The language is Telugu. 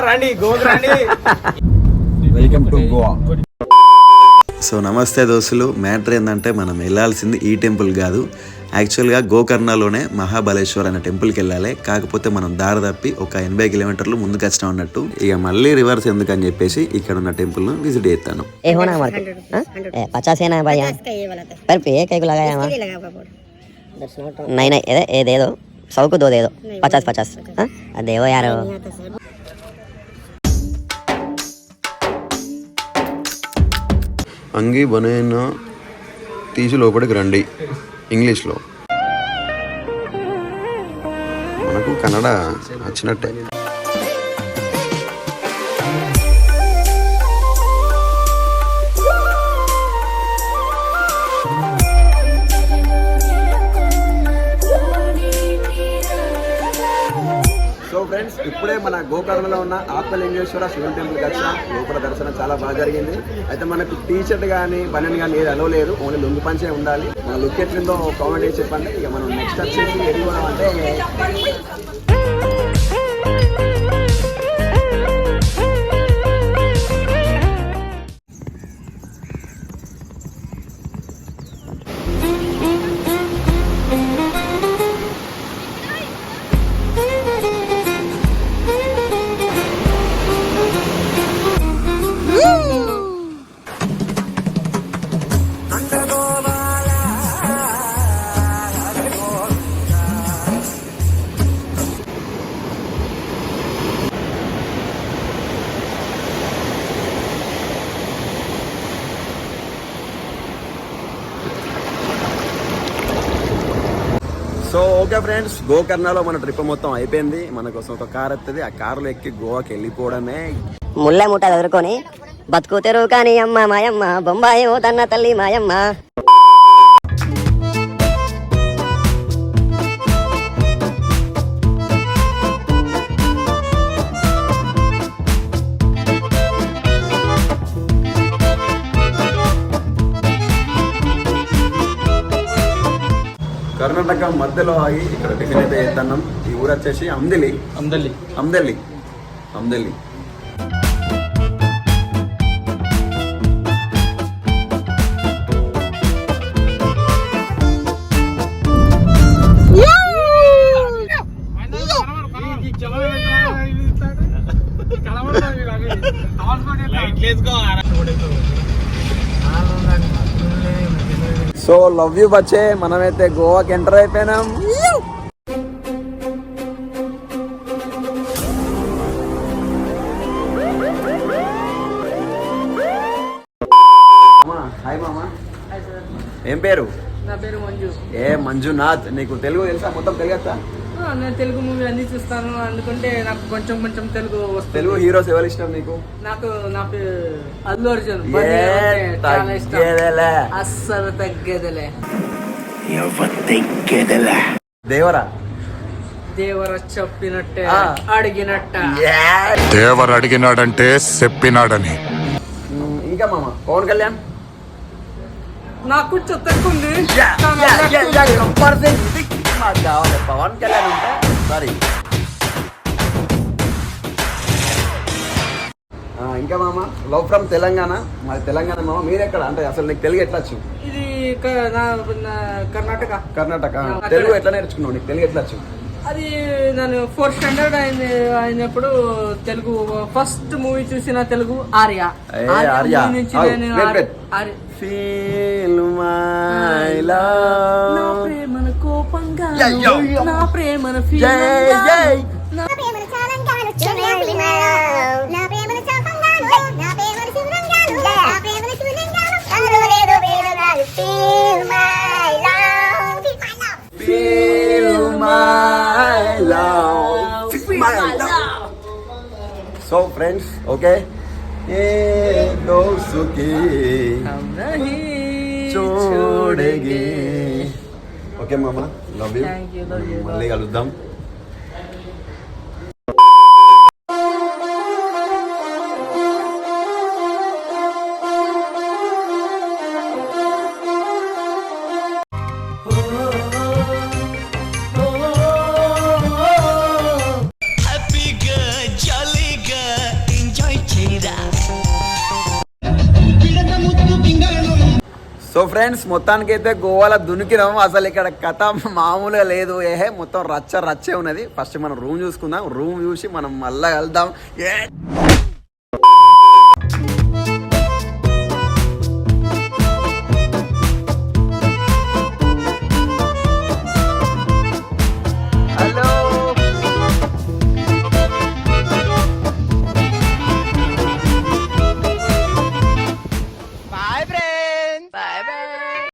రండి గోవాకి రండి. Welcome to Goa. సో నమస్తే దోస్తులు. మ్యాటర్ ఏంటంటే మనం వెళ్ళాల్సింది ఈ టెంపుల్ కాదు, యాక్చువల్గా గోకర్ణలోనే మహాబలేశ్వర్ అనే టెంపుల్కి వెళ్ళాలి. కాకపోతే మనం దారి తప్పి ఒక 80 కిలోమీటర్లు ముందుకు వచ్చినా ఉన్నట్టు. ఇక మళ్ళీ రివర్స్ ఎందుకని చెప్పేసి ఇక్కడ ఉన్న టెంపుల్ను విజిట్ చేస్తాను. ఏదేదో సౌకు దోదేదో 50 అదేవో యారో. అంగి బనేనా తీసి లోపలికి రండి ఇంగ్లీష్లో. మనకు కన్నడ వచ్చినట్టే. సో ఫ్రెండ్స్, ఇప్పుడే మన గోకర్ణలో ఉన్న ఆత్మలింగేశ్వర శివుని టెంపుల్కి వచ్చాం. లోపల దర్శనం చాలా బాగా జరిగింది. అయితే మనకు టీ షర్ట్ కానీ బనెన్ కానీ ఏది అలో లేదు, ఓన్లీ లుంగి పంచే ఉండాలి. మన లుక్ ఎట్లిందో కామెంట్ చేసి చెప్పండి. ఇక మనం నెక్స్ట్ వచ్చేసి వెళ్ళిపోవడం అంటే సో ఓకే ఫ్రెండ్స్, గోకర్ణలో మన ట్రిప్ మొత్తం అయిపోయింది. మన కోసం ఒక కార్ వస్తుంది, ఆ కారులో ఎక్కి గోవాకి వెళ్ళిపోవడమే. ముళ్ళ ముట్ట ఎదుర్కొని బతుకుతారు కానీ అమ్మ మాయమ్మ, బొంబాయి తన్న తల్లి మాయమ్మ. కర్ణాటక మధ్యలో ఆగి ఇక్కడ టిఫిన్ అయితే చేస్తున్నాం. ఈ ఊరు వచ్చేసి అమ్దెల్లి. సో లవ్ యూ బచ్చే, మనమైతే గోవాకి ఎంటర్ అయిపోయినాం. హాయ్ మామా. ఏం పేరు? నా పేరు మంజు. మంజునాథ్. నీకు తెలుగు తెలుసా? మొత్తం తెలుగా? నేను తెలుగు మూవీ అన్ని చూస్తాను, అందుకంటే నాకు కొంచెం కొంచెం తెలుగు వస్తుంది. తెలుగు హీరోస్ ఎవరు ఇష్టం నీకు? నాకు నా పేరు అల్లు అర్జున్ చాలా ఇష్టం. అస్సలు తగ్గేదలే. దేవర చెప్పినట్టే అడిగినట్ట. దేవర్ అడిగినాడంటే చెప్పినాడని. ఇంకా మామ పవన్ కళ్యాణ్ నాకు చెత్తకుంది. కావాలి పవన్ కళ్యాణ్ ఉంటే సారీ. ఇంకా మామ లవ్ ఫ్రమ్ తెలంగాణ. మరి తెలంగాణ మామ, మీరెక్కడ? అంటే అసలు నీకు తెలుగు ఎట్లా వచ్చు? ఇది కర్ణాటక. తెలుగు ఎట్లా నేర్చుకున్నావు? నీకు తెలుగు ఎట్లా వచ్చు? అది నేను 4th స్టాండర్డ్ అయినప్పుడు తెలుగు ఫస్ట్ మూవీ చూసిన తెలుగు ఆర్య నుంచి నేను ప్రేమన కోపంగా నా ప్రేమన సో ఫ్రెండ్స్ ఓకే, చూడగే. ఓకే మామ, లవ్ యూ. మళ్ళీ కలుద్దాం. Happy girl. ఫ్రెండ్స్ మొత్తానికి అయితే గోవాలో దునికినాం. అసలు ఇక్కడ కథ మామూలుగా లేదు. మొత్తం రచ్చే ఉన్నది. ఫస్ట్ మనం రూమ్ చూసుకుందాం. రూమ్ చూసి మనం మళ్ళా వెళ్దాం.